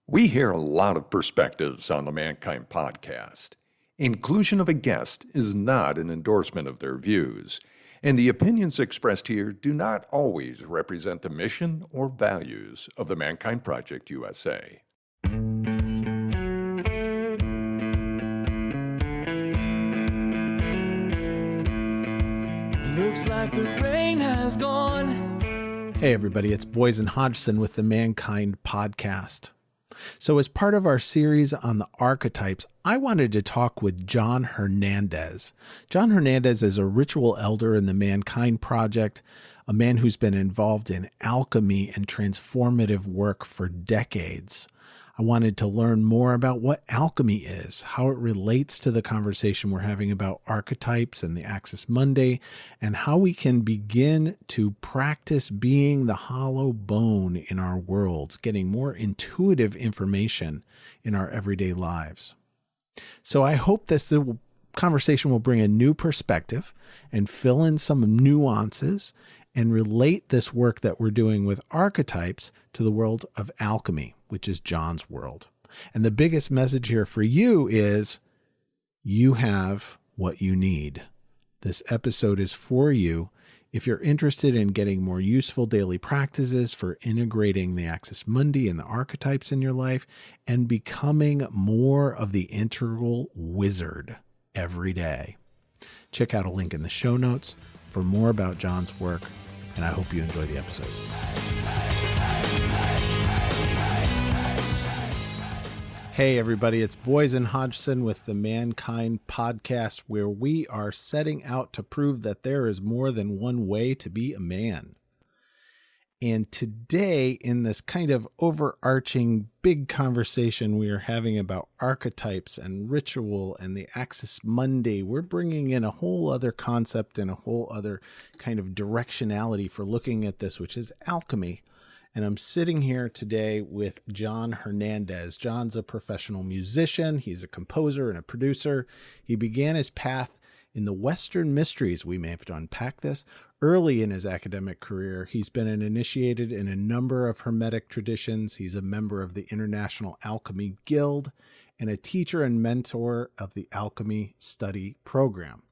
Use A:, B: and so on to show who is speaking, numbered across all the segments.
A: We hear a lot of perspectives on the Mankind podcast. Inclusion of a guest is not an endorsement of their views, and the opinions expressed here do not always represent the mission or values of the Mankind Project USA.
B: Looks like the rain has gone.
C: Hey everybody, it's Boysen Hodgson with the Mankind podcast. So as part of our series on the archetypes, I wanted to talk with John Hernandez. John Hernandez is a ritual elder in the Mankind Project, a man who's been involved in alchemy and transformative work for decades. I wanted to learn more about what alchemy is, how it relates to the conversation we're having about archetypes and the axis mundi, and how we can begin to practice being the hollow bone in our worlds, getting more intuitive information in our everyday lives. So I hope this conversation will bring a new perspective and fill in some nuances and relate this work that we're doing with archetypes to the world of alchemy, which is John's world. And the biggest message here for you is you have what you need. This episode is for you if you're interested in getting more useful daily practices for integrating the axis mundi and the archetypes in your life and becoming more of the integral wizard every day. Check out a link in the show notes for more about John's work, and I hope you enjoy the episode. Hey everybody, it's Boysen Hodgson with the Mankind podcast, where we are setting out to prove that there is more than one way to be a man. And today, in this kind of overarching big conversation we are having about archetypes and ritual and the axis mundi, we're bringing in a whole other concept and a whole other kind of directionality for looking at this, which is alchemy. And I'm sitting here today with John Hernandez. John's a professional musician. He's a composer and a producer. He began his path in the Western mysteries. We may have to unpack this. Early in his academic career, he's been initiated in a number of Hermetic traditions. He's a member of the International Alchemy Guild and a teacher and mentor of the Alchemy Study Program.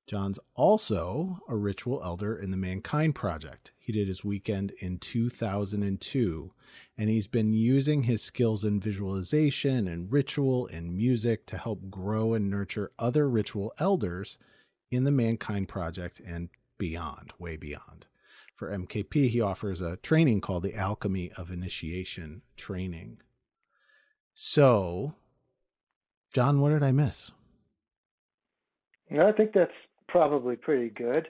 C: John's also a ritual elder in the Mankind Project. He did his weekend in 2002, and he's been using his skills in visualization and ritual and music to help grow and nurture other ritual elders in the Mankind Project and beyond, way beyond. For MKP, he offers a training called the Alchemy of Initiation Training. So, John, what did I miss?
D: I think that's probably pretty good.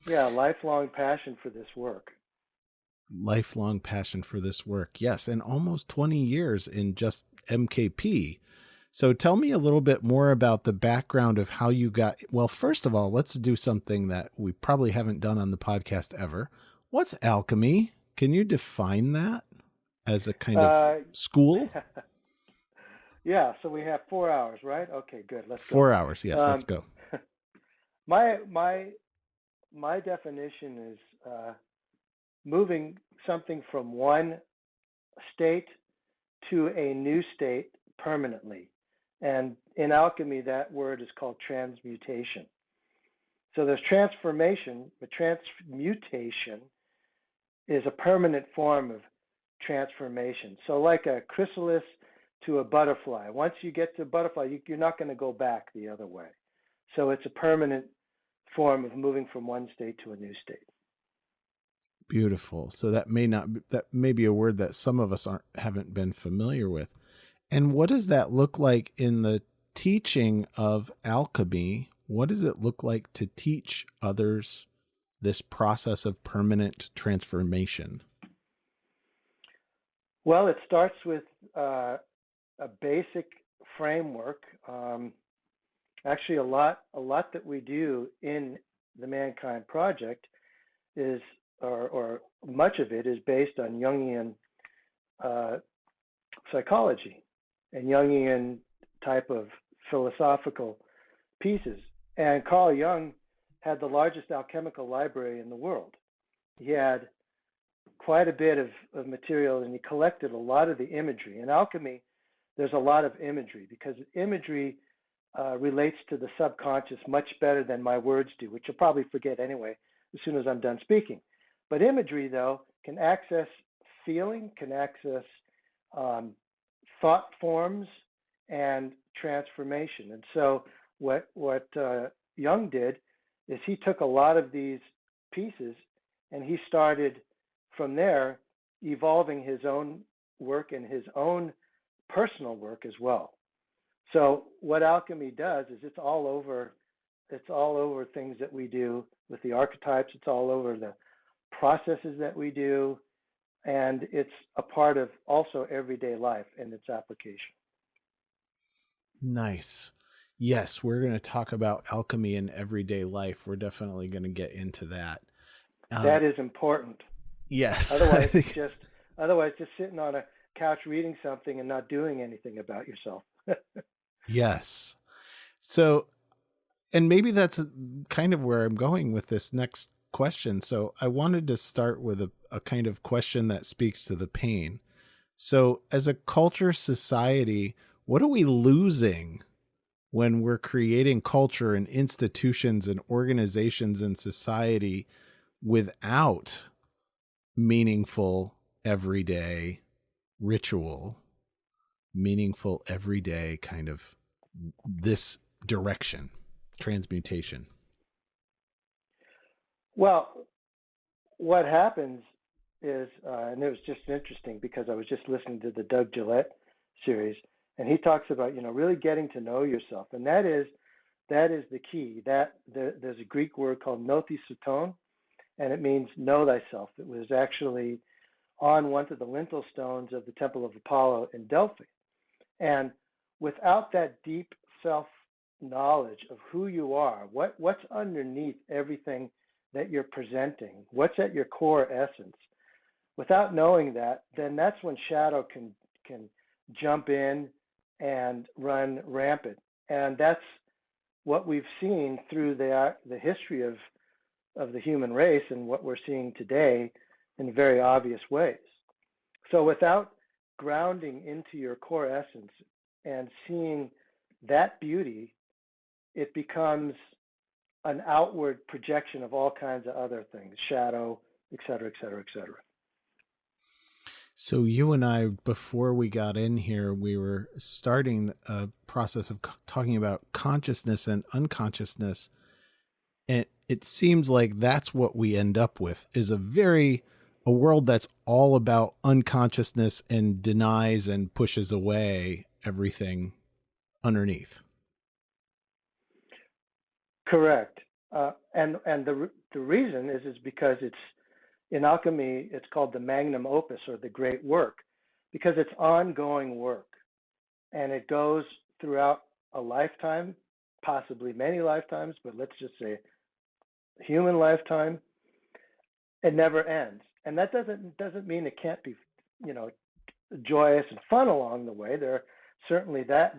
D: Yeah, lifelong passion for this work.
C: Lifelong passion for this work. Yes, and almost 20 years in just MKP. So tell me a little bit more about the background of how you got, well, first of all, let's do something that we probably haven't done on the podcast ever. What's alchemy? Can you define that as a kind of school?
D: Yeah, so we have 4 hours, right? Okay, good. Let's go.
C: 4 hours, yes, let's go.
D: My definition is moving something from one state to a new state permanently. And in alchemy, that word is called transmutation. So there's transformation, but transmutation is a permanent form of transformation. So like a chrysalis to a butterfly. Once you get to a butterfly, you're not going to go back the other way. So it's a permanent form of moving from one state to a new state.
C: Beautiful. So that may be a word that some of us haven't been familiar with. And what does that look like in the teaching of alchemy? What does it look like to teach others this process of permanent transformation?
D: Well, it starts with a basic framework. Actually, a lot that we do in the Mankind Project is, or much of it is based on Jungian psychology and Jungian type of philosophical pieces. And Carl Jung had the largest alchemical library in the world. He had quite a bit of material, and he collected a lot of the imagery. In alchemy, there's a lot of imagery because imagery relates to the subconscious much better than my words do, which you'll probably forget anyway as soon as I'm done speaking. But imagery, though, can access feeling, can access thought forms and transformation. And so what Jung did is he took a lot of these pieces and he started from there evolving his own work and his own personal work as well. So what alchemy does is it's all over things that we do with the archetypes. It's all over the processes that we do, and it's a part of also everyday life and its application.
C: Nice. Yes, we're going to talk about alchemy in everyday life. We're definitely going to get into that.
D: That is important.
C: Yes.
D: Otherwise, just sitting on a couch reading something and not doing anything about yourself.
C: Yes. So, and maybe that's kind of where I'm going with this next question. So I wanted to start with a kind of question that speaks to the pain. So as a culture society, what are we losing when we're creating culture and institutions and organizations in society without meaningful everyday ritual, meaningful everyday kind of this direction, transmutation?
D: Well, what happens is, and it was just interesting because I was just listening to the Doug Gillette series, and he talks about, really getting to know yourself. And that is the key. There's a Greek word called nothisuton, and it means know thyself. It was actually on one of the lintel stones of the Temple of Apollo in Delphi. And without that deep self-knowledge of who you are, what's underneath everything that you're presenting, what's at your core essence, without knowing that, then that's when shadow can jump in and run rampant. And that's what we've seen through the history of the human race and what we're seeing today in very obvious ways. So without grounding into your core essence and seeing that beauty, it becomes an outward projection of all kinds of other things, shadow, et cetera, et cetera, et cetera.
C: So you and I, before we got in here, we were starting a process of talking about consciousness and unconsciousness. And it seems like that's what we end up with, is a world that's all about unconsciousness and denies and pushes away everything underneath.
D: Correct. And the reason is because it's, in alchemy, it's called the magnum opus, or the great work, because it's ongoing work. And it goes throughout a lifetime, possibly many lifetimes, but let's just say human lifetime. It never ends. And that doesn't mean it can't be, joyous and fun along the way. There's certainly that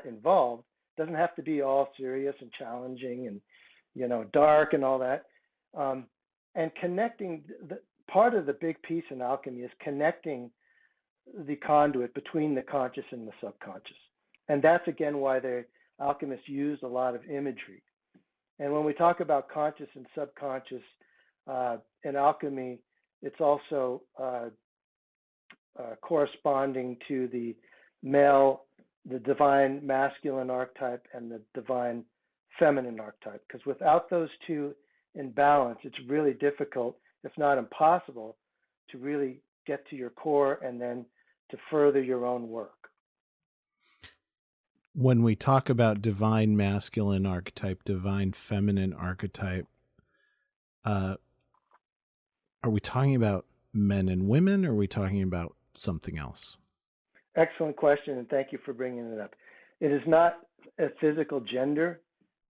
D: involved. It doesn't have to be all serious and challenging and, dark and all that. And connecting, part of the big piece in alchemy is connecting the conduit between the conscious and the subconscious. And that's, again, why the alchemists used a lot of imagery. And when we talk about conscious and subconscious in alchemy, it's also corresponding to the divine masculine archetype and the divine feminine archetype. Because without those two in balance, it's really difficult, if not impossible, to really get to your core and then to further your own work.
C: When we talk about divine masculine archetype, divine feminine archetype, are we talking about men and women, or are we talking about something else?
D: Excellent question, and thank you for bringing it up. It is not a physical gender,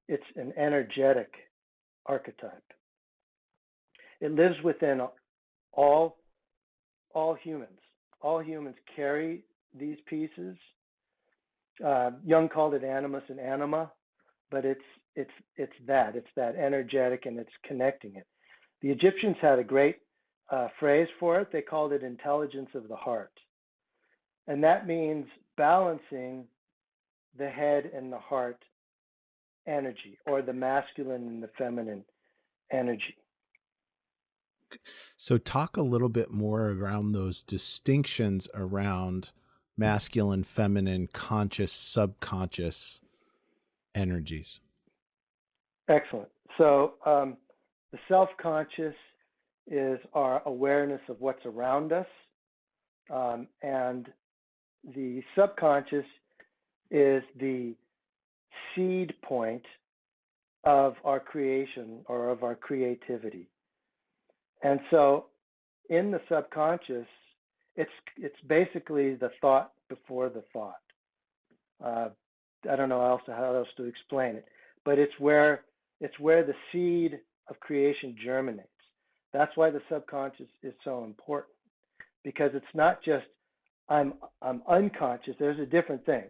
D: it's an energetic archetype. It lives within all humans. All humans carry these pieces. Jung called it animus and anima, but it's that energetic, and it's connecting it. The Egyptians had a great phrase for it. They called it intelligence of the heart. And that means balancing the head and the heart energy, or the masculine and the feminine energy.
C: So talk a little bit more around those distinctions around masculine, feminine, conscious, subconscious energies.
D: Excellent. So the self-conscious is our awareness of what's around us, and the subconscious is the seed point of our creation or of our creativity. And so in the subconscious, it's basically the thought before the thought. I don't know how else to explain it, but it's where the seed of creation germinates. That's why the subconscious is so important, because it's not just I'm unconscious. There's a different thing.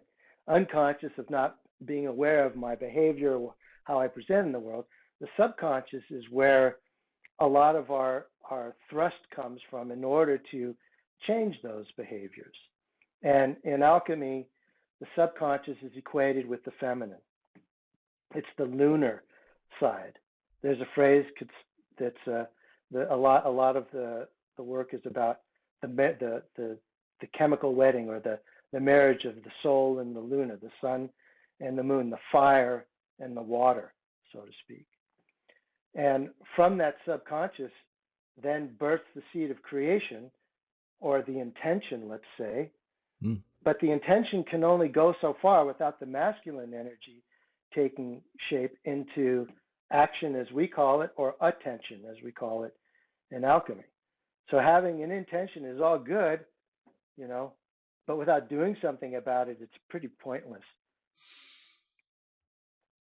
D: Unconscious of not being aware of my behavior, how I present in the world. The subconscious is where a lot of our thrust comes from in order to change those behaviors. And in alchemy, the subconscious is equated with the feminine. It's the lunar side. There's a phrase that's a lot of the work is about the chemical wedding, or the marriage of the soul and the luna, the sun and the moon, the fire and the water, so to speak. And from that subconscious then births the seed of creation, or the intention, let's say. But the intention can only go so far without the masculine energy taking shape into action, as we call it, or attention, as we call it in alchemy. So having an intention is all good, but without doing something about it, it's pretty pointless.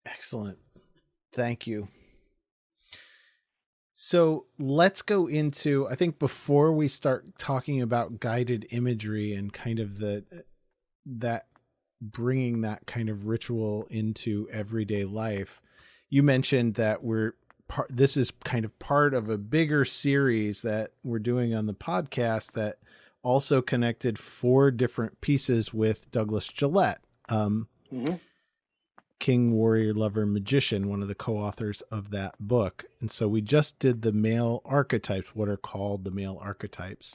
C: Excellent. Thank you. So let's go into, I think before we start talking about guided imagery and kind of that bringing that kind of ritual into everyday life, you mentioned that this is kind of part of a bigger series that we're doing on the podcast that also connected 4 different pieces with Douglas Gillette. King, Warrior, Lover, Magician, one of the co-authors of that book. And so we just did the male archetypes, what are called the male archetypes.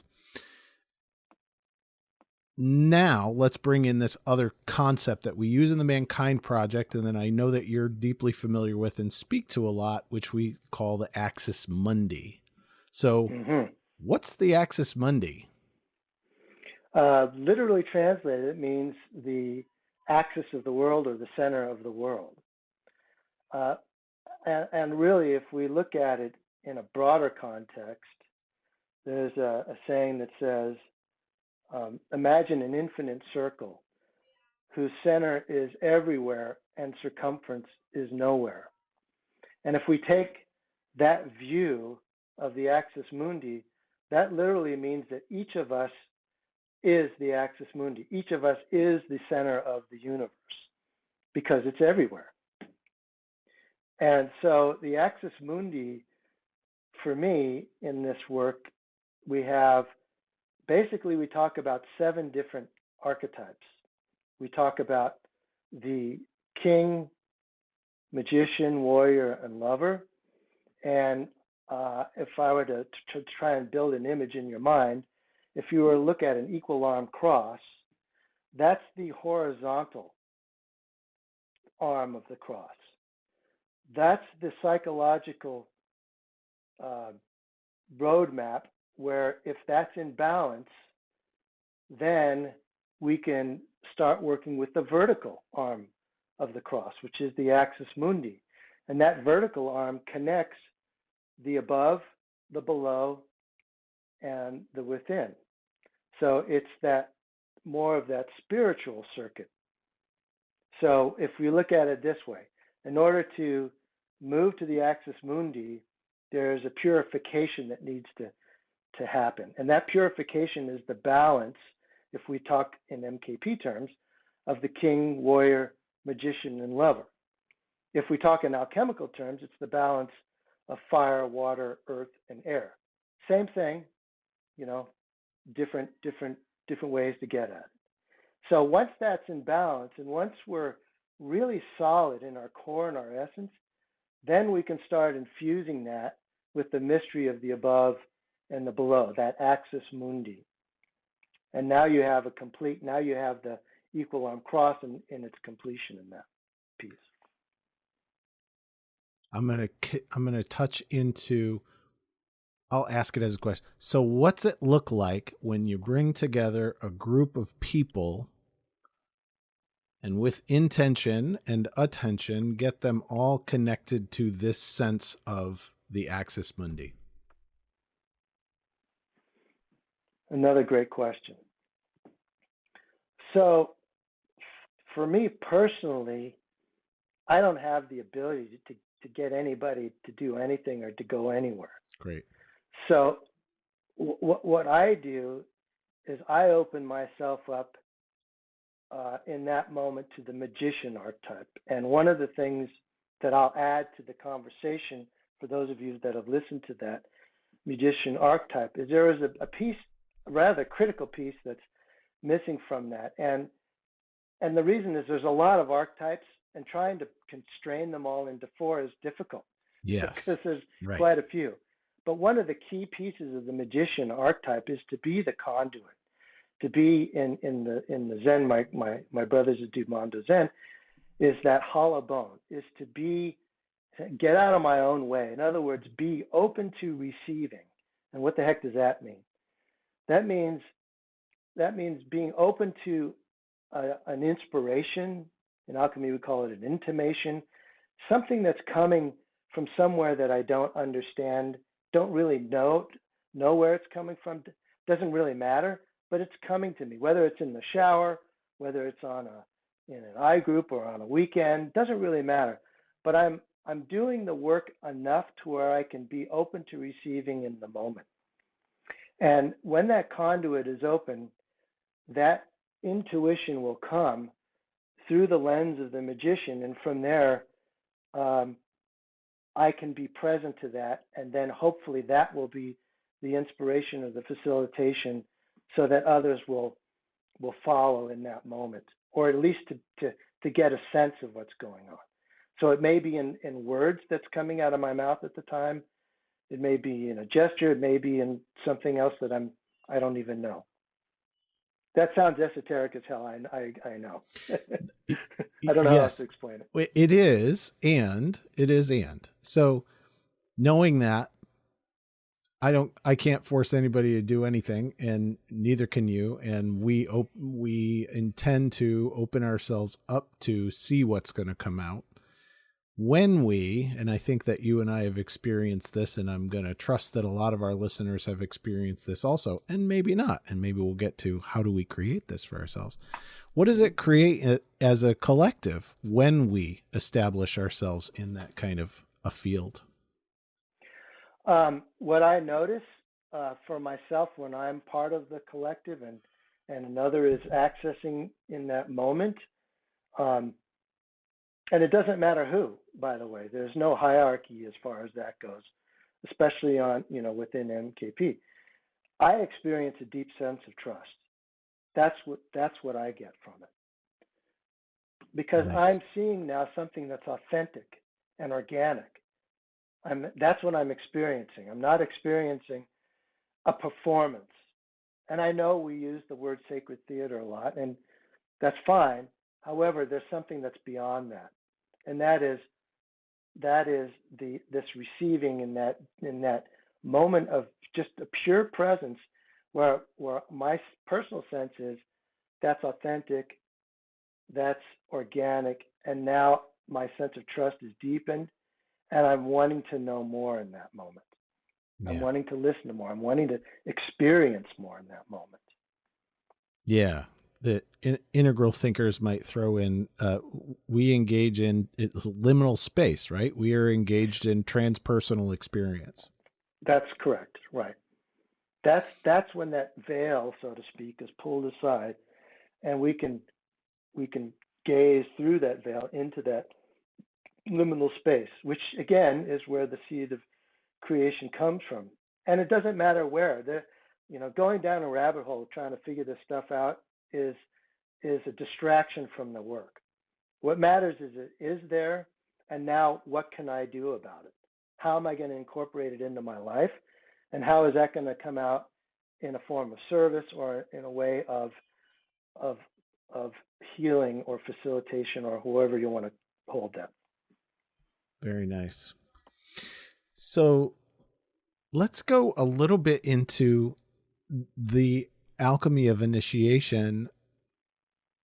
C: Now let's bring in this other concept that we use in the Mankind Project, and then I know that you're deeply familiar with and speak to a lot, which we call the axis mundi. So what's the axis mundi?
D: Literally translated, it means the axis of the world, or the center of the world. And really, if we look at it in a broader context, there's a saying that says, imagine an infinite circle whose center is everywhere and circumference is nowhere. And if we take that view of the axis mundi, that literally means that each of us is the axis mundi. Each of us is the center of the universe, because it's everywhere. And so the axis mundi, for me, in this work, we talk about 7 different archetypes. We talk about the king, magician, warrior, and lover. And if I were to try and build an image in your mind, if you were to look at an equal arm cross, that's the horizontal arm of the cross. That's the psychological roadmap, where if that's in balance, then we can start working with the vertical arm of the cross, which is the axis mundi. And that vertical arm connects the above, the below, and the within. So it's that more of that spiritual circuit. So if we look at it this way, in order to move to the axis mundi, there's a purification that needs to happen. And that purification is the balance, if we talk in MKP terms, of the king, warrior, magician, and lover. If we talk in alchemical terms, it's the balance of fire, water, earth, and air. Same thing, different ways to get at it. So once that's in balance, and once we're really solid in our core and our essence, then we can start infusing that with the mystery of the above and the below, that axis mundi. And now you have now you have the equal arm cross in its completion in that piece.
C: I'm gonna touch into. I'll ask it as a question. So, what's it look like when you bring together a group of people and with intention and attention, get them all connected to this sense of the axis mundi?
D: Another great question. So, for me personally, I don't have the ability to get anybody to do anything or to go anywhere.
C: Great.
D: So, what I do is I open myself up in that moment to the magician archetype. And one of the things that I'll add to the conversation for those of you that have listened to that magician archetype is there is a piece, a rather critical piece that's missing from that. And the reason is there's a lot of archetypes, and trying to constrain them all into 4 is difficult.
C: Yes.
D: Because there's
C: right.
D: quite a few. But one of the key pieces of the magician archetype is to be the conduit, to be in the Zen, my brothers that do Mondo Zen, is that hollow bone, is to get out of my own way. In other words, be open to receiving. And what the heck does that mean? That means being open to an inspiration. In alchemy, we call it an intimation, something that's coming from somewhere that I don't understand, don't really know where it's coming from. Doesn't really matter, but it's coming to me, whether it's in the shower, whether it's in an I group or on a weekend, doesn't really matter. But I'm doing the work enough to where I can be open to receiving in the moment. And when that conduit is open, that intuition will come through the lens of the magician, and from there, I can be present to that, and then hopefully that will be the inspiration of the facilitation, so that others will follow in that moment, or at least to get a sense of what's going on. So it may be in words that's coming out of my mouth at the time. It may be in a gesture. It may be in something else that I don't even know. That sounds esoteric as hell. I know. I don't know how else to explain it.
C: It is. So knowing that, I can't force anybody to do anything, and neither can you. And we intend to open ourselves up to see what's going to come out. And I think that you and I have experienced this, and I'm going to trust that a lot of our listeners have experienced this also, and maybe not. And maybe we'll get to how do we create this for ourselves? What does it create as a collective when we establish ourselves in that kind of a field?
D: What I notice for myself when I'm part of the collective and another is accessing in that moment, and it doesn't matter who, by the way. There's no hierarchy as far as that goes, especially within MKP. I experience a deep sense of trust. That's what I get from it. Because
C: Nice.
D: I'm seeing now something that's authentic and organic. That's what I'm experiencing. I'm not experiencing a performance. And I know we use the word sacred theater a lot, and that's fine. However, there's something that's beyond that, and that is this receiving in that moment of just a pure presence, where my personal sense is that's authentic, that's organic, and now my sense of trust is deepened, and I'm wanting to know more in that moment. Yeah. I'm wanting to listen to more. I'm wanting to experience more in that moment.
C: Yeah. The integral thinkers might throw in, we engage in liminal space, right? We are engaged in transpersonal experience.
D: That's correct. Right. That's when that veil, so to speak, is pulled aside, and we can gaze through that veil into that liminal space, which again is where the seed of creation comes from. And it doesn't matter where. going down a rabbit hole trying to figure this stuff out is a distraction from the work. What matters is it is there, and now what can I do about it? How am I going to incorporate it into my life, and how is that going to come out in a form of service or in a way of healing or facilitation or however you want to hold that.
C: Very nice. So let's go a little bit into the Alchemy of Initiation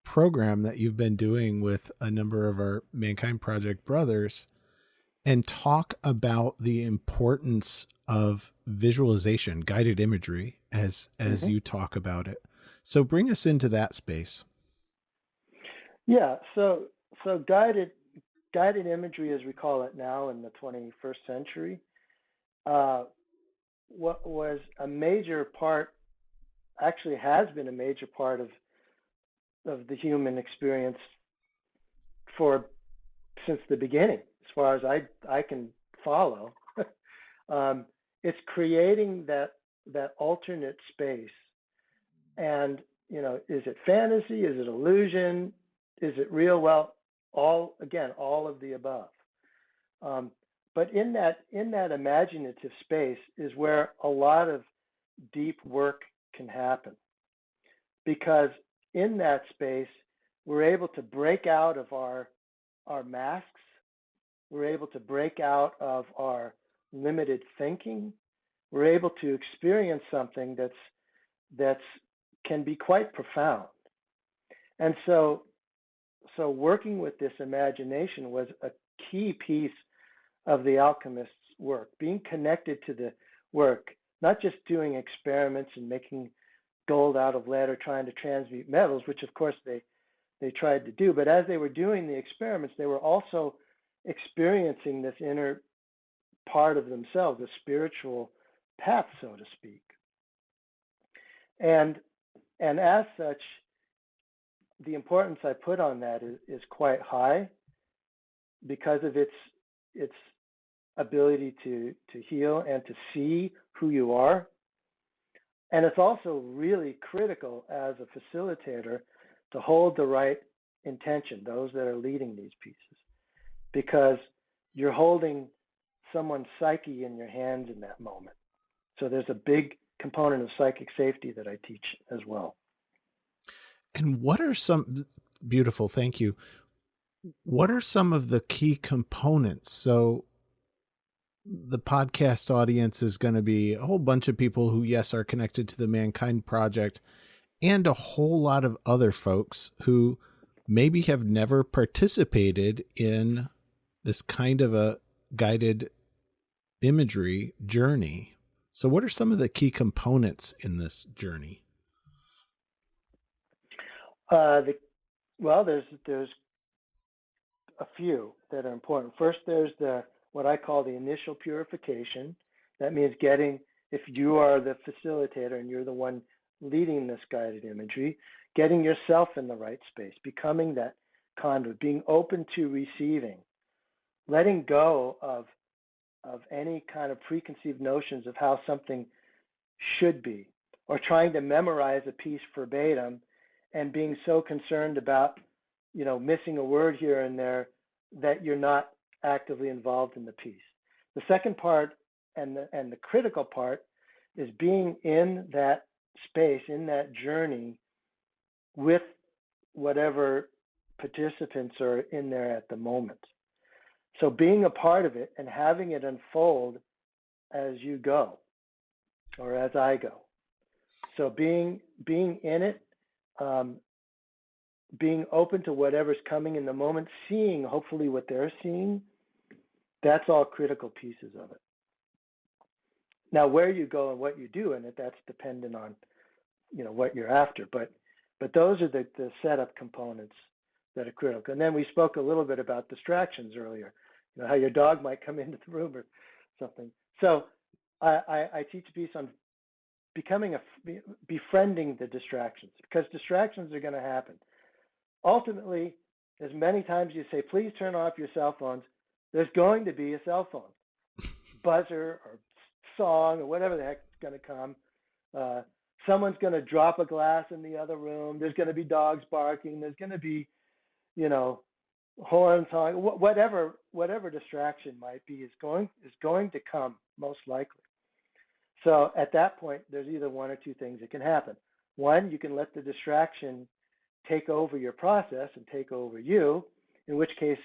C: program that you've been doing with a number of our Mankind Project brothers, and talk about the importance of visualization, guided imagery, as you talk about it. So bring us into that space.
D: Yeah, so guided imagery, as we call it now in the 21st century, what was a major part, actually has been a major part of the human experience since the beginning, as far as I can follow. It's creating that alternate space. And, is it fantasy? Is it illusion? Is it real? Well, all of the above. But in that imaginative space is where a lot of deep work can happen, because in that space we're able to break out of our masks. We're able to break out of our limited thinking. We're able to experience something that's can be quite profound. And so working with this imagination was a key piece of the alchemist's work, being connected to the work, not just doing experiments and making gold out of lead or trying to transmute metals, which of course they tried to do, but as they were doing the experiments, they were also experiencing this inner part of themselves, a spiritual path, so to speak. And as such, the importance I put on that is quite high, because of its ability to heal and to see who you are. And it's also really critical as a facilitator to hold the right intention, those that are leading these pieces, because you're holding someone's psyche in your hands in that moment. So there's a big component of psychic safety that I teach as well.
C: And what are some, beautiful, thank you. What are some of the key components? So the podcast audience is going to be a whole bunch of people who, yes, are connected to the Mankind Project, and a whole lot of other folks who maybe have never participated in this kind of a guided imagery journey. So what are some of the key components in this journey?
D: Well, there's a few that are important. First, there's what I call the initial purification. That means if you are the facilitator and you're the one leading this guided imagery, getting yourself in the right space, becoming that conduit, being open to receiving, letting go of any kind of preconceived notions of how something should be, or trying to memorize a piece verbatim and being so concerned about, missing a word here and there that you're not actively involved in the piece. The second part and the critical part is being in that space, in that journey with whatever participants are in there at the moment. So being a part of it and having it unfold as you go, or as I go. So being in it, being open to whatever's coming in the moment, seeing hopefully what they're seeing, that's all critical pieces of it. Now, where you go and what you do in it, that's dependent on, what you're after. But those are the setup components that are critical. And then we spoke a little bit about distractions earlier, how your dog might come into the room or something. So I teach a piece on befriending the distractions, because distractions are going to happen. Ultimately, as many times you say, please turn off your cell phones, there's going to be a cell phone, buzzer or song or whatever the heck is going to come. someone's going to drop a glass in the other room. There's going to be dogs barking. There's going to be, you know, horns honking. Whatever distraction might be is going to come most likely. So at that point, there's either one or two things that can happen. One, you can let the distraction take over your process and take over you, in which case,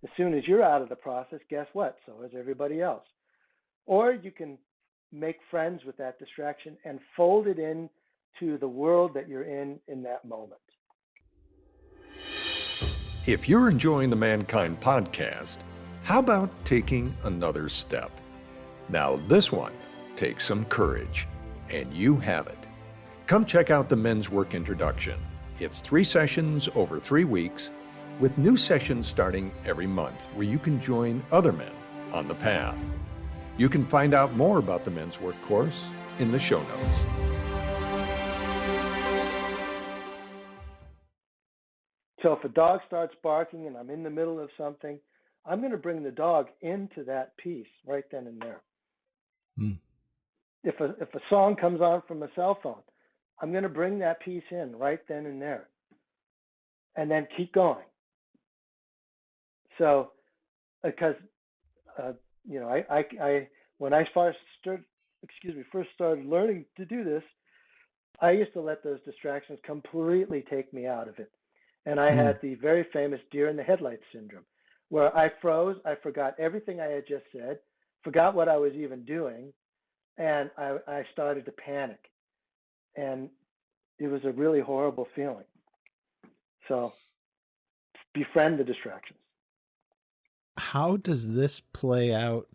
D: as soon as you're out of the process, guess what? So is everybody else. Or you can make friends with that distraction and fold it into the world that you're in that moment.
A: If you're enjoying the Mankind podcast, how about taking another step? Now, this one takes some courage, and you have it. Come check out the Men's Work Introduction. It's 3 sessions over 3 weeks, with new sessions starting every month, where you can join other men on the path. You can find out more about the Men's Work course in the show notes.
D: So if a dog starts barking and I'm in the middle of something, I'm going to bring the dog into that piece right then and there. If a song comes on from a cell phone, I'm going to bring that piece in right then and there, and then keep going. So, because you know, I when I first started learning to do this, I used to let those distractions completely take me out of it, and I had the very famous deer in the headlights syndrome, where I froze, I forgot everything I had just said, forgot what I was even doing, and I started to panic, and it was a really horrible feeling. So befriend the distractions.
C: How does this play out?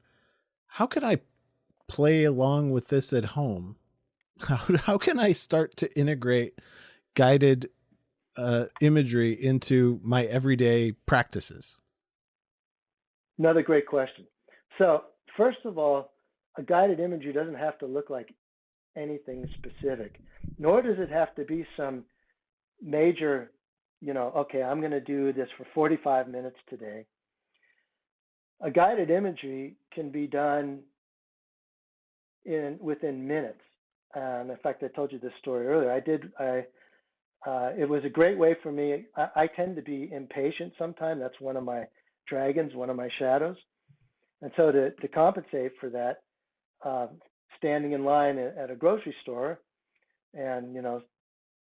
C: How can I play along with this at home? How can I start to integrate guided imagery into my everyday practices?
D: Another great question. So first of all, a guided imagery doesn't have to look like anything specific, nor does it have to be some major, you know, okay, I'm going to do this for 45 minutes today. A guided imagery can be done within minutes. In fact, I told you this story earlier. It was a great way for me. I tend to be impatient sometimes. That's one of my dragons, one of my shadows. And so to compensate for that, standing in line at a grocery store, and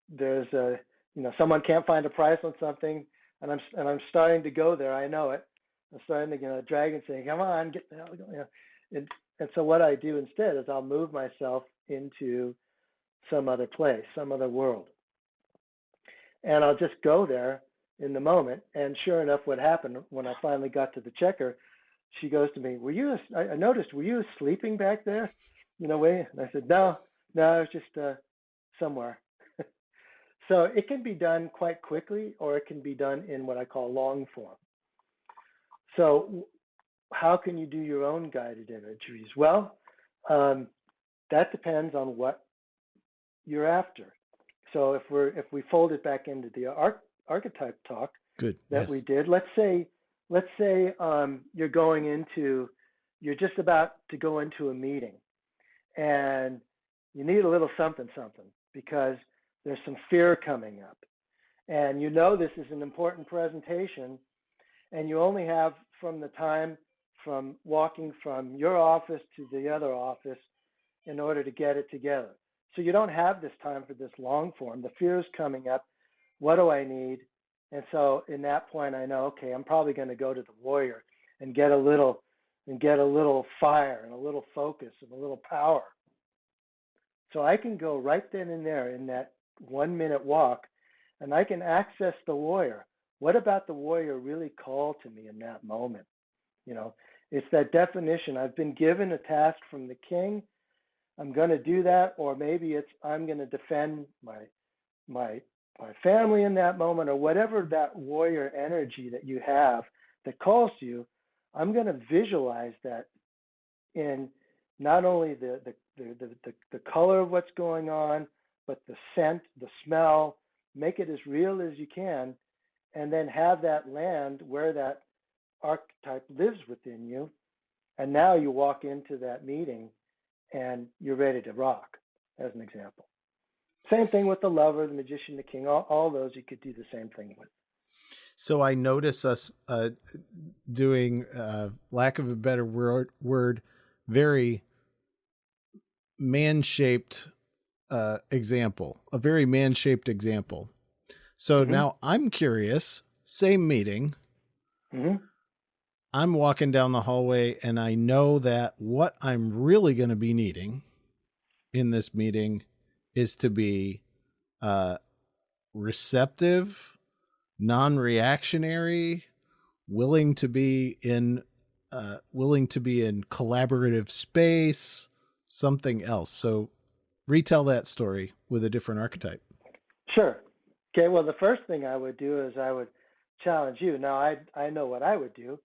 D: there's someone can't find a price on something, and I'm starting to go there. I know it. I'm starting to dragon saying, "Come on, get the hell going." And so what I do instead is I'll move myself into some other place, some other world, and I'll just go there in the moment. And sure enough, what happened when I finally got to the checker, she goes to me, I noticed, were you sleeping back there? Wait. And I said, no, I was just somewhere. So it can be done quite quickly, or it can be done in what I call long form. So how can you do your own guided imageries? Well, that depends on what you're after. So if we fold it back into the archetype talk we did, let's say you're just about to go into a meeting, and you need a little something because there's some fear coming up, and this is an important presentation, and you only have from the time from walking from your office to the other office in order to get it together. So you don't have this time for this long form. The fear is coming up. What do I need? And so in that point, I know, okay, I'm probably going to go to the warrior and get a little fire and a little focus and a little power. So I can go right then and there in that 1 minute walk, and I can access the warrior. What about the warrior really called to me in that moment? It's that definition. I've been given a task from the king. I'm going to do that, or maybe it's I'm going to defend my family in that moment, or whatever that warrior energy that you have that calls to you. I'm going to visualize that in not only the color of what's going on, but the scent, the smell. Make it as real as you can, and then have that land where that archetype lives within you. And now you walk into that meeting and you're ready to rock, as an example. Same thing with the lover, the magician, the king, all those you could do the same thing with.
C: So I notice us doing, lack of a better word, very man-shaped example, a very man-shaped example. So now I'm curious, same meeting. I'm walking down the hallway and I know that what I'm really going to be needing in this meeting is to be receptive, non-reactionary, willing to be in collaborative space, something else. So retell that story with a different archetype.
D: Sure. Okay, well, the first thing I would do is I would challenge you. Now, I know what I would do,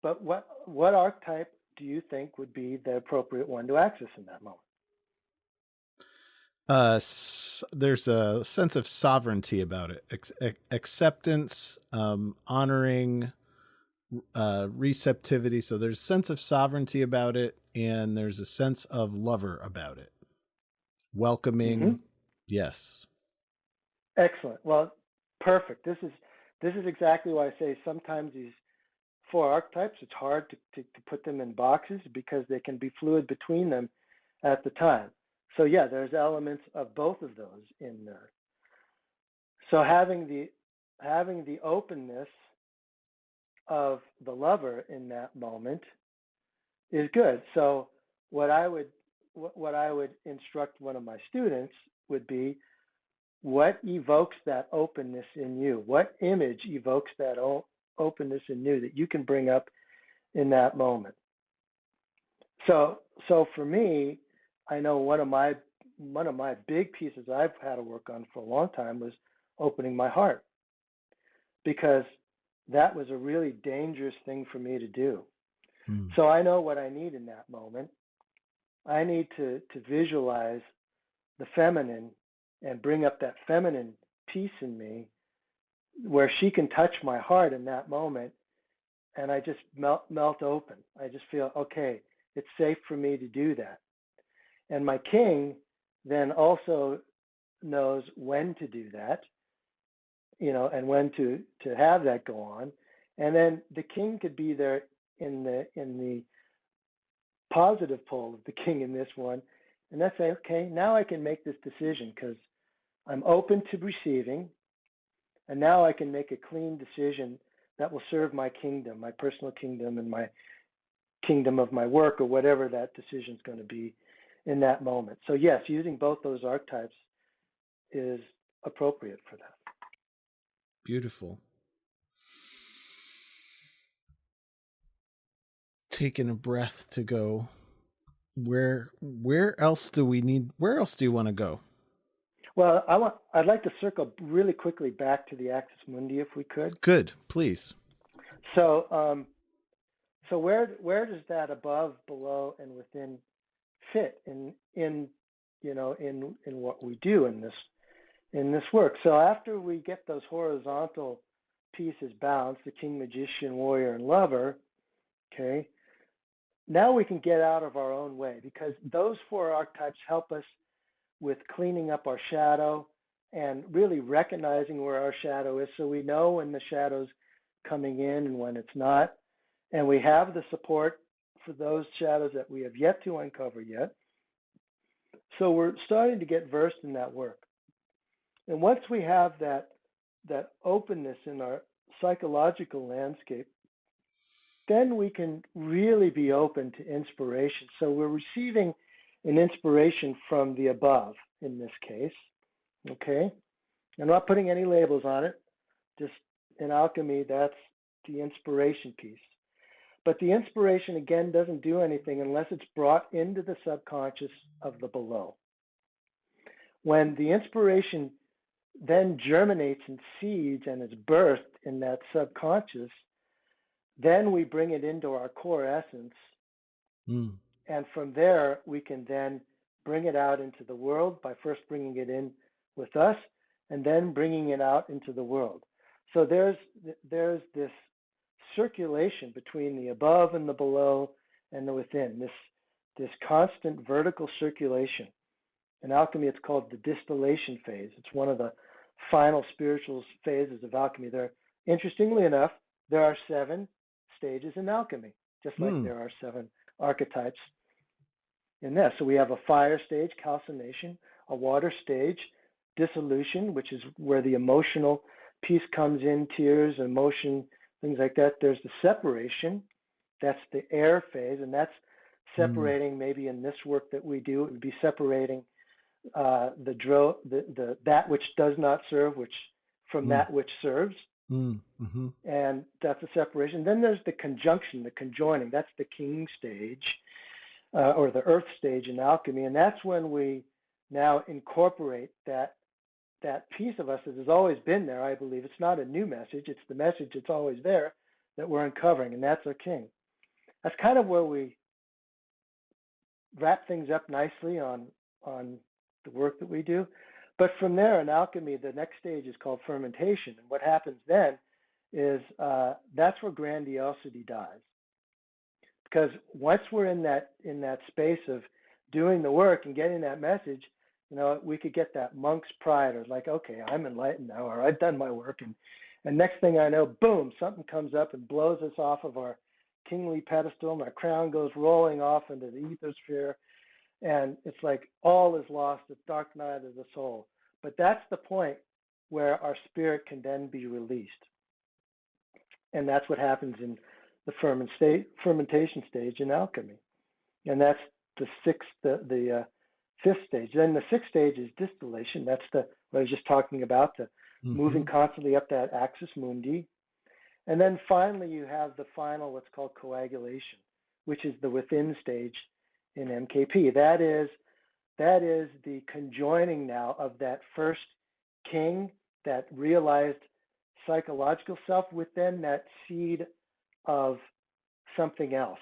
D: but what archetype do you think would be the appropriate one to access in that moment?
C: There's a sense of sovereignty about it, acceptance, honoring, receptivity. So there's a sense of sovereignty about it, and there's a sense of lover about it. Welcoming, yes.
D: Excellent. Well, perfect. This is exactly why I say sometimes these 4 archetypes, it's hard to put them in boxes because they can be fluid between them at the time. So yeah, there's elements of both of those in there. So having the openness of the lover in that moment is good. So what I would instruct one of my students would be, what evokes that openness in you? What image evokes that openness in you that you can bring up in that moment? So for me, I know one of my big pieces I've had to work on for a long time was opening my heart, because that was a really dangerous thing for me to do. So I know what I need in that moment. I need to visualize the feminine and bring up that feminine piece in me where she can touch my heart in that moment, and I just melt open. I just feel, okay, it's safe for me to do that. And my king then also knows when to do that, and when to have that go on. And then the king could be there in the positive pole of the king in this one, and that's say, okay, now I can make this decision because I'm open to receiving, and now I can make a clean decision that will serve my kingdom, my personal kingdom, and my kingdom of my work, or whatever that decision is going to be in that moment. So yes, using both those archetypes is appropriate for that.
C: Beautiful. Taking a breath to go. Where else do you want to go?
D: Well, I'd like to circle really quickly back to the axis mundi, if we could.
C: Good, please.
D: So, where does that above, below, and within fit in what we do in this work? So after we get those horizontal pieces balanced, the king, magician, warrior, and lover, okay, now we can get out of our own way, because those 4 archetypes help us with cleaning up our shadow and really recognizing where our shadow is, so we know when the shadow's coming in and when it's not. And we have the support for those shadows that we have yet to uncover yet. So we're starting to get versed in that work. And once we have that openness in our psychological landscape, then we can really be open to inspiration. So we're receiving an inspiration from the above in this case, okay? I'm not putting any labels on it. Just in alchemy, that's the inspiration piece. But the inspiration, again, doesn't do anything unless it's brought into the subconscious of the below. When the inspiration then germinates and seeds and is birthed in that subconscious, then we bring it into our core essence. And from there, we can then bring it out into the world by first bringing it in with us and then bringing it out into the world. So there's this circulation between the above and the below and the within, this constant vertical circulation. In alchemy, it's called the distillation phase. It's one of the final spiritual phases of alchemy. Interestingly enough, there are 7 stages in alchemy, just like there are 7 archetypes in this. So we have a fire stage, calcination, a water stage, dissolution, which is where the emotional piece comes in, tears, emotion, things like that. There's the separation, that's the air phase, and that's separating. Maybe in this work that we do, it would be separating that which does not serve, which from that which serves. And that's a separation. Then there's the conjunction, the conjoining. That's the king stage, or the earth stage in alchemy, and that's when we now incorporate that piece of us that has always been there. I believe it's not a new message; it's the message that's always there that we're uncovering, and that's our king. That's kind of where we wrap things up nicely on the work that we do. But from there in alchemy, the next stage is called fermentation. And what happens then is that's where grandiosity dies. Because once we're in that space of doing the work and getting that message, we could get that monk's pride, or like, okay, I'm enlightened now, or I've done my work, and next thing I know, boom, something comes up and blows us off of our kingly pedestal, and our crown goes rolling off into the ethersphere, and it's like all is lost, the dark night of the soul. But that's the point where our spirit can then be released, and that's what happens in the fermentation stage in alchemy, and that's the fifth stage. Then the 6th stage is distillation. That's what I was just talking about, the moving constantly up that axis mundi. And then finally, you have the final, what's called coagulation, which is the within stage in MKP. That is the conjoining now of that first king, that realized psychological self, within that seed of something else.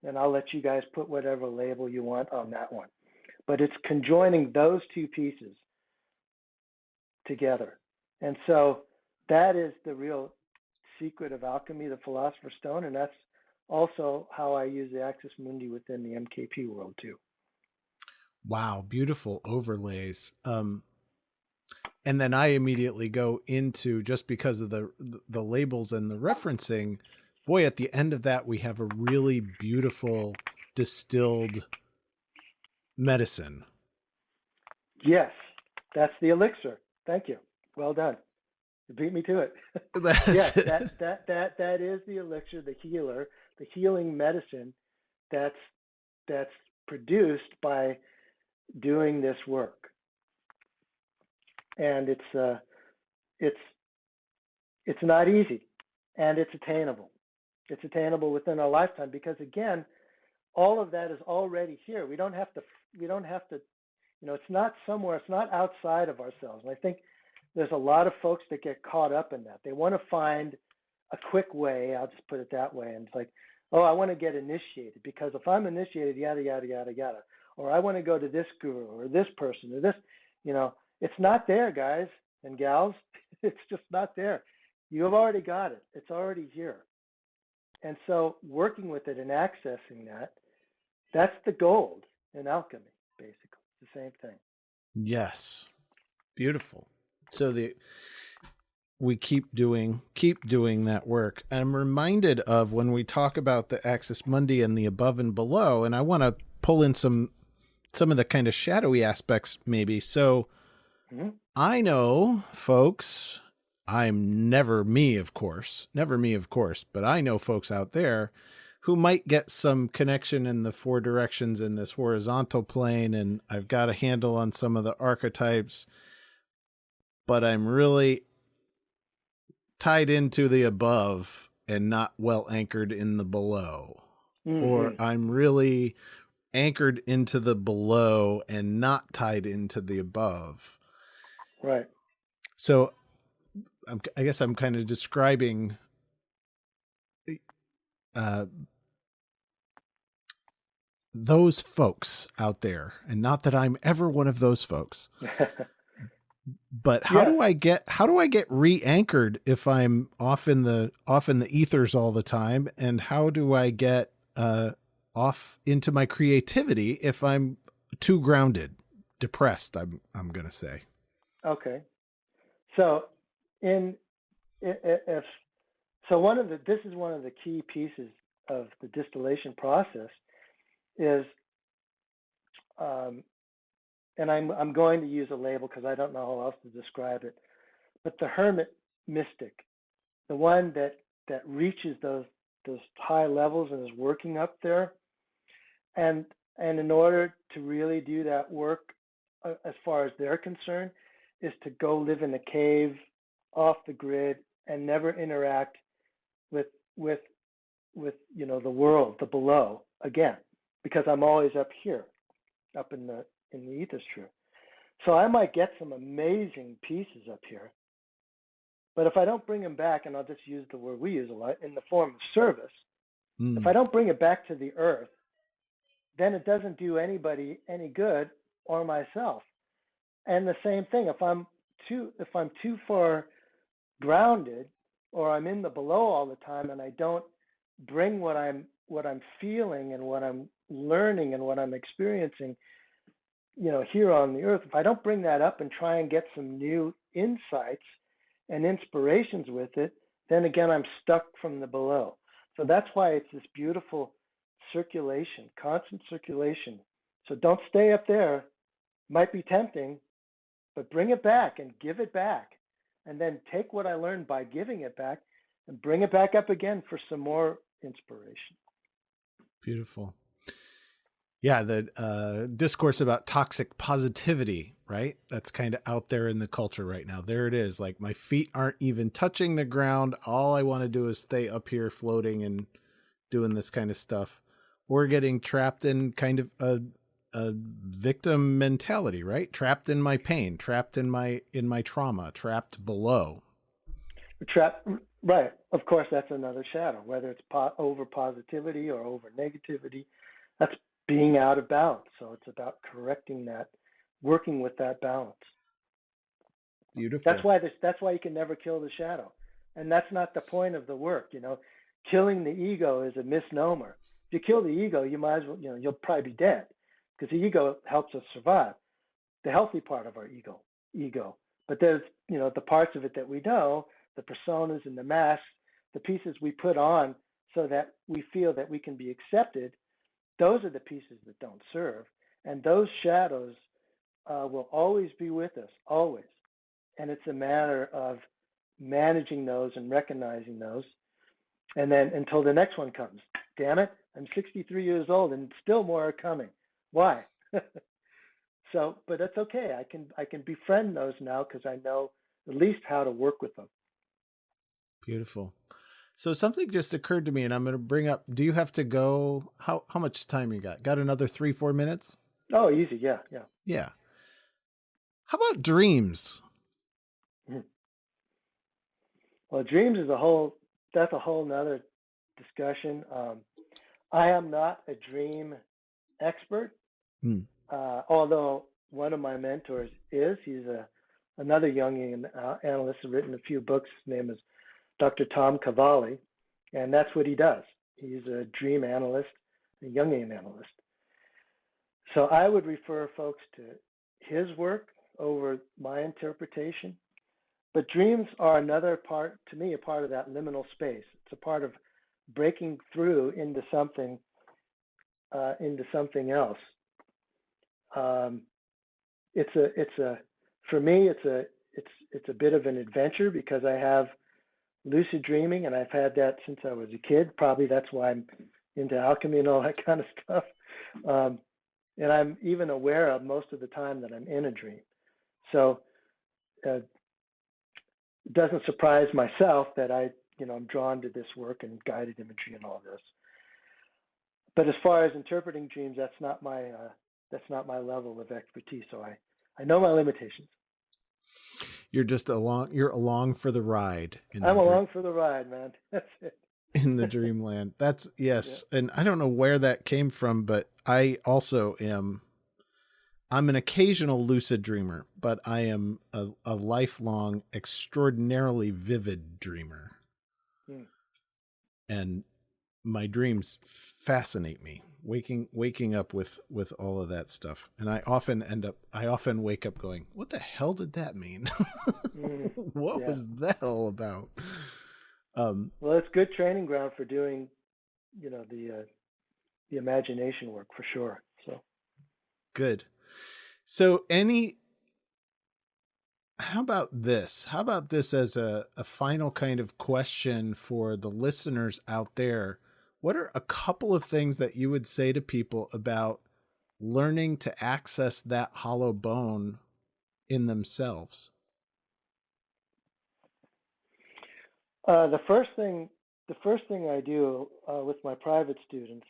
D: And I'll let you guys put whatever label you want on that one. But it's conjoining those 2 pieces together. And so that is the real secret of alchemy, the Philosopher's Stone, and that's also how I use the axis mundi within the MKP world too.
C: Wow, beautiful overlays. And then I immediately go into, just because of the labels and the referencing, boy, at the end of that, we have a really beautiful distilled medicine.
D: Yes, that's the elixir. Thank you. Well done. You beat me to it. Yes, that is the elixir, the healer, the healing medicine that's produced by doing this work. And it's not easy, and it's attainable. It's attainable within our lifetime, because again, all of that is already here. We don't have to, it's not somewhere, it's not outside of ourselves. And I think there's a lot of folks that get caught up in that. They want to find a quick way, I'll just put it that way. And it's like, oh, I want to get initiated, because if I'm initiated, yada, yada, yada, yada. Or I want to go to this guru or this person or this, it's not there, guys and gals. It's just not there. You've already got it. It's already here. And so working with it and accessing that's the gold in alchemy, basically. It's the same thing.
C: Yes. Beautiful. So we keep doing that work. I'm reminded of when we talk about the axis mundi and the above and below, and I want to pull in some of the kind of shadowy aspects maybe. So I know folks, I'm never me, of course, but I know folks out there who might get some connection in the 4 directions in this horizontal plane, and I've got a handle on some of the archetypes, but I'm really tied into the above and not well anchored in the below. Or I'm really anchored into the below and not tied into the above.
D: Right.
C: So I guess I'm kind of describing those folks out there, and not that I'm ever one of those folks. But how do I get re-anchored if I'm off in the ethers all the time? And how do I get off into my creativity if I'm too grounded? depressed. I'm going to say.
D: Okay. So if so, this is one of the key pieces of the distillation process is, and I'm going to use a label because I don't know how else to describe it, but the hermit mystic, the one that reaches those high levels and is working up there, and in order to really do that work, as far as they're concerned, is to go live in a cave, off the grid, and never interact with the world, the below again, because I'm always up here, up in the ethosphere. So I might get some amazing pieces up here, but if I don't bring them back, and I'll just use the word we use a lot, in the form of service, if I don't bring it back to the earth, then it doesn't do anybody any good or myself. And the same thing, if I'm too far grounded, or I'm in the below all the time, and I don't bring what I'm feeling and what I'm learning and what I'm experiencing, here on the earth, if I don't bring that up and try and get some new insights and inspirations with it, then again, I'm stuck from the below. So that's why it's this beautiful circulation, constant circulation. So don't stay up there. Might be tempting, but bring it back and give it back. And then take what I learned by giving it back and bring it back up again for some more inspiration.
C: Beautiful. Yeah, the discourse about toxic positivity, right? That's kind of out there in the culture right now. There it is. Like, my feet aren't even touching the ground. All I want to do is stay up here floating and doing this kind of stuff. We're getting trapped in kind of a victim mentality, right? Trapped in my pain, trapped in my trauma, trapped below.
D: Trapped, right. Of course, that's another shadow, whether it's over positivity or over negativity. That's being out of balance. So it's about correcting that, working with that balance.
C: Beautiful.
D: That's why you can never kill the shadow. And that's not the point of the work. Killing the ego is a misnomer. If you kill the ego, you might as well, you'll probably be dead, because the ego helps us survive, the healthy part of our ego. But there's, the parts of it that we know, the personas and the masks, the pieces we put on so that we feel that we can be accepted. Those are the pieces that don't serve. And those shadows will always be with us, always. And it's a matter of managing those and recognizing those. And then until the next one comes. Damn it, I'm 63 years old and still more are coming. Why? So, but that's okay. I can befriend those now because I know at least how to work with them.
C: Beautiful. So something just occurred to me, and I'm going to bring up, do you have to go? How much time you got? Got another 3-4 minutes?
D: Oh, easy. Yeah.
C: How about dreams?
D: Well, dreams is that's a whole nother discussion. I am not a dream expert, although one of my mentors is. He's another Jungian analyst, has written a few books. His name is Dr. Tom Cavalli, and that's what he does. He's a dream analyst, a Jungian analyst. So I would refer folks to his work over my interpretation. But dreams are another part, to me, a part of that liminal space. It's a part of breaking through into something else. For me, it's a bit of an adventure because I have lucid dreaming, and I've had that since I was a kid. Probably that's why I'm into alchemy and all that kind of stuff. And I'm even aware of most of the time that I'm in a dream. So it doesn't surprise myself that I'm drawn to this work and guided imagery and all this. But as far as interpreting dreams, that's not my level of expertise. So I know my limitations.
C: You're just along for the ride.
D: I'm along for the ride, man. That's it.
C: In the dreamland. That's yes. Yeah. And I don't know where that came from, but I also I'm an occasional lucid dreamer, but I am a lifelong, extraordinarily vivid dreamer. And my dreams fascinate me. waking up with all of that stuff, and I often wake up going, what the hell did that mean? What
D: Yeah.
C: was that all about?
D: Well, it's good training ground for doing, the imagination work for sure. So
C: Good. So how about this? How about this as a final kind of question for the listeners out there? What are a couple of things that you would say to people about learning to access that hollow bone in themselves?
D: the first thing I do with my private students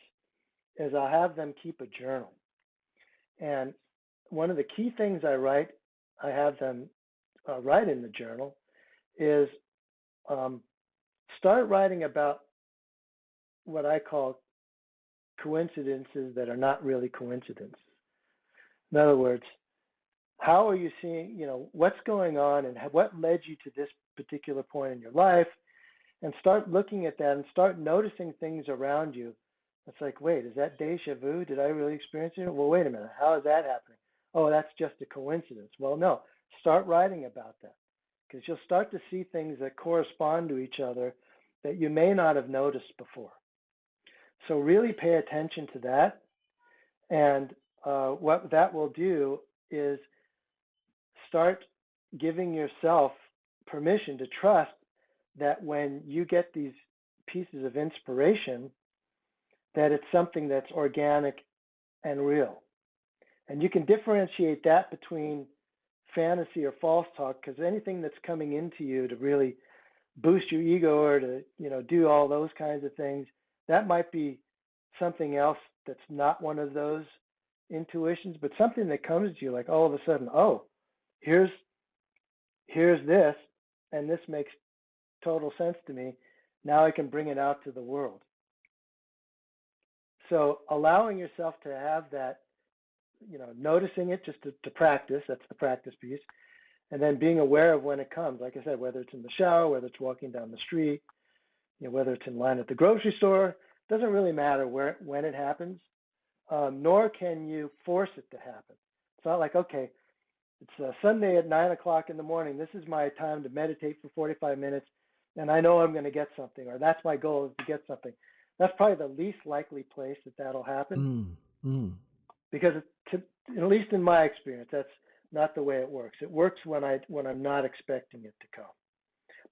D: is I'll have them keep a journal. And one of the key things I have them write in the journal is start writing about what I call coincidences that are not really coincidences. In other words, how are you seeing, what's going on and what led you to this particular point in your life, and start looking at that and start noticing things around you. It's like, wait, is that deja vu? Did I really experience it? Well, wait a minute. How is that happening? Oh, that's just a coincidence. Well, no. Start writing about that, because you'll start to see things that correspond to each other that you may not have noticed before. So really pay attention to that. And what that will do is start giving yourself permission to trust that when you get these pieces of inspiration, that it's something that's organic and real. And you can differentiate that between fantasy or false talk, because anything that's coming into you to really boost your ego or to, do all those kinds of things, that might be something else that's not one of those intuitions, but something that comes to you like all of a sudden, oh, here's this, and this makes total sense to me. Now I can bring it out to the world. So allowing yourself to have that, noticing it just to practice, that's the practice piece. And then being aware of when it comes, like I said, whether it's in the shower, whether it's walking down the street, whether it's in line at the grocery store, doesn't really matter when it happens, nor can you force it to happen. It's not like, okay, it's Sunday at 9 o'clock in the morning. This is my time to meditate for 45 minutes, and I know I'm going to get something, or that's my goal, is to get something. That's probably the least likely place that'll happen, because at least in my experience, that's not the way it works. It works when I'm not expecting it to come,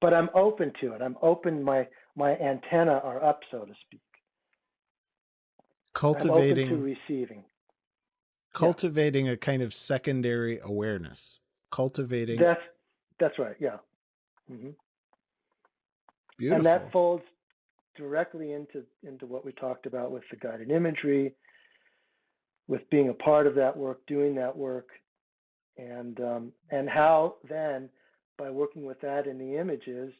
D: but I'm open to it. I'm open. My antenna are up, so to speak.
C: Cultivating,
D: I'm open to receiving.
C: Cultivating a kind of secondary awareness. Cultivating.
D: That's right. Yeah. Mm-hmm.
C: Beautiful.
D: And that folds directly into what we talked about with the guided imagery, with being a part of that work, doing that work, and how then, by working with that in the images,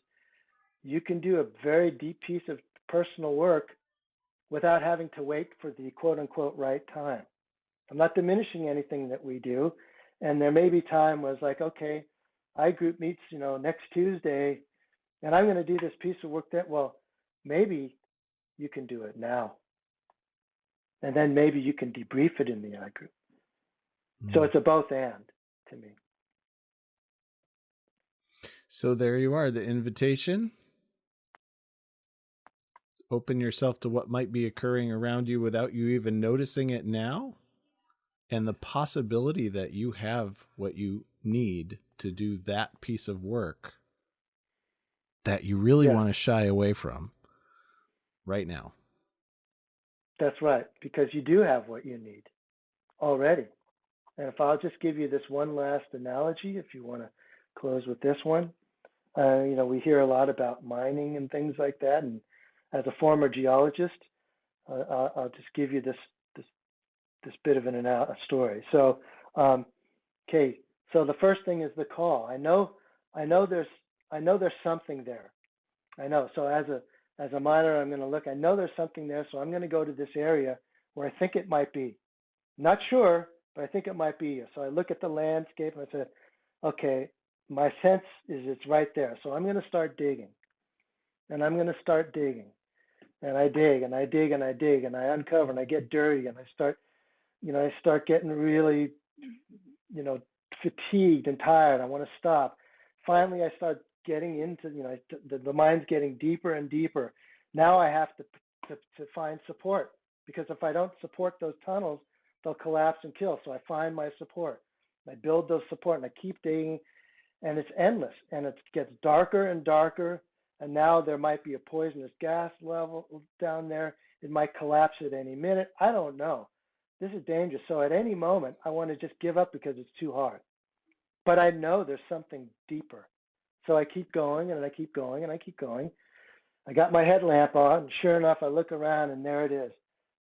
D: you can do a very deep piece of personal work without having to wait for the quote unquote right time. I'm not diminishing anything that we do, and there may be time where it's like, okay, iGroup meets, next Tuesday, and I'm going to do this piece of work well, maybe you can do it now. And then maybe you can debrief it in the iGroup. So it's a both and to me.
C: So there you are, the invitation. Open yourself to what might be occurring around you without you even noticing it now. And the possibility that you have what you need to do that piece of work that you really want to shy away from right now.
D: That's right, because you do have what you need already. And if I'll just give you this one last analogy, if you want to close with this one, we hear a lot about mining and things like that. And as a former geologist, I'll just give you this bit of a story. So, okay. So the first thing is the call. I know there's something there. I know. So as a miner, I'm going to look. I know there's something there, so I'm going to go to this area where I think it might be. Not sure, but I think it might be. So I look at the landscape and I said, okay, my sense is it's right there. So I'm going to start digging, and I'm going to start digging. And I dig and I dig and I dig and I uncover and I get dirty and I start getting really, fatigued and tired. I want to stop. Finally, I start getting into, the mind's getting deeper and deeper. Now I have to find support, because if I don't support those tunnels, they'll collapse and kill. So I find my support. I build those support and I keep digging, and it's endless, and it gets darker and darker. And now there might be a poisonous gas level down there. It might collapse at any minute. I don't know. This is dangerous. So at any moment, I want to just give up because it's too hard. But I know there's something deeper. So I keep going and I keep going and I keep going. I got my headlamp on, and sure enough, I look around and there it is,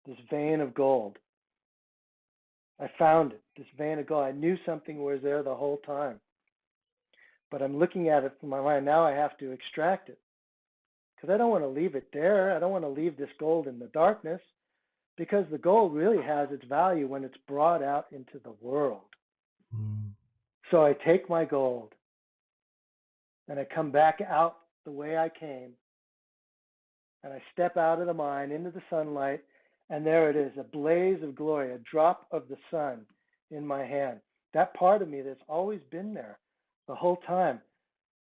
D: this vein of gold. I found it, this vein of gold. I knew something was there the whole time. But I'm looking at it from my mind. Now I have to extract it, because I don't want to leave it there. I don't want to leave this gold in the darkness, because the gold really has its value when it's brought out into the world. So I take my gold and I come back out the way I came, and I step out of the mine into the sunlight, and there it is, a blaze of glory, a drop of the sun in my hand. That part of me that's always been there the whole time.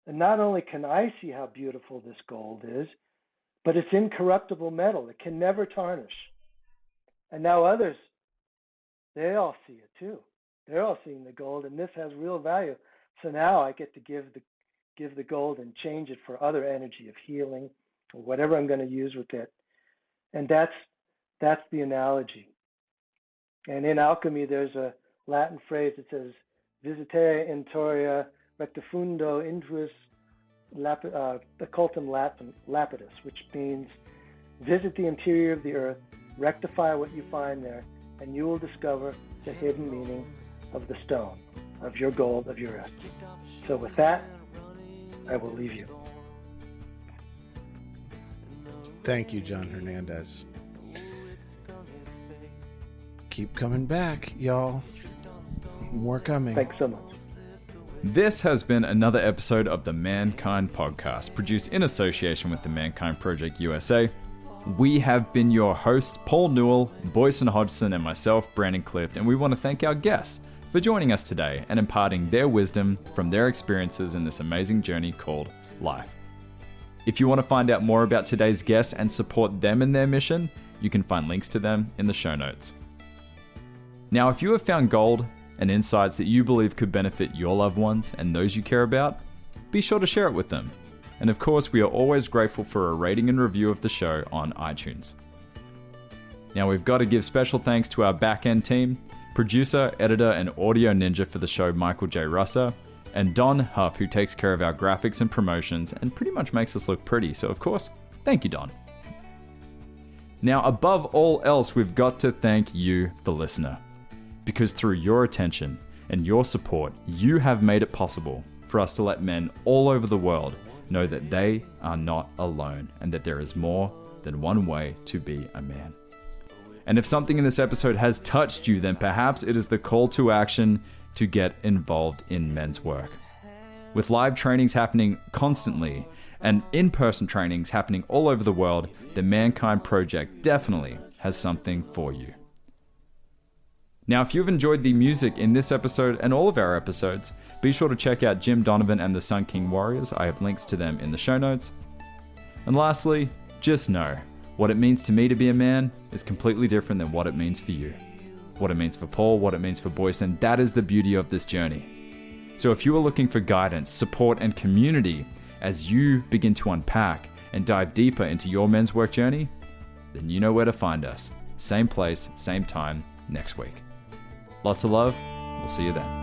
D: And not only can I see how beautiful this gold is, but it's incorruptible metal. It can never tarnish. And now others, they all see it too. They're all seeing the gold, and this has real value. So now I get to give the gold and change it for other energy of healing or whatever I'm going to use with it. And that's the analogy. And in alchemy, there's a Latin phrase that says, "Visitere intoria rectifundo intuis occultum lapidus," which means visit the interior of the earth, rectify what you find there, and you will discover the hidden meaning of the stone, of your gold, of your earth. So with that, I will leave you.
C: Thank you, John Hernandez. Keep coming back, y'all. More coming.
D: Thanks so much.
E: This has been another episode of the Mankind Podcast, produced in association with the Mankind Project USA. We have been your hosts, Paul Newell, Boyson Hodgson, and myself, Brandon Clift, and we want to thank our guests for joining us today and imparting their wisdom from their experiences in this amazing journey called life. If you want to find out more about today's guests and support them in their mission, you can find links to them in the show notes. Now, if you have found gold and insights that you believe could benefit your loved ones and those you care about, be sure to share it with them. And of course, we are always grateful for a rating and review of the show on iTunes. Now, we've got to give special thanks to our back-end team, producer, editor, and audio ninja for the show, Michael J. Russer, and Don Huff, who takes care of our graphics and promotions and pretty much makes us look pretty. So, of course, thank you, Don. Now, above all else, we've got to thank you, the listener, because through your attention and your support, you have made it possible for us to let men all over the world know that they are not alone and that there is more than one way to be a man. And if something in this episode has touched you, then perhaps it is the call to action to get involved in men's work. With live trainings happening constantly and in-person trainings happening all over the world, the Mankind Project definitely has something for you. Now, if you've enjoyed the music in this episode and all of our episodes, be sure to check out Jim Donovan and the Sun King Warriors. I have links to them in the show notes. And lastly, just know, what it means to me to be a man is completely different than what it means for you. What it means for Paul, what it means for Boyson, that is the beauty of this journey. So if you are looking for guidance, support, and community as you begin to unpack and dive deeper into your men's work journey, then you know where to find us. Same place, same time, next week. Lots of love. We'll see you then.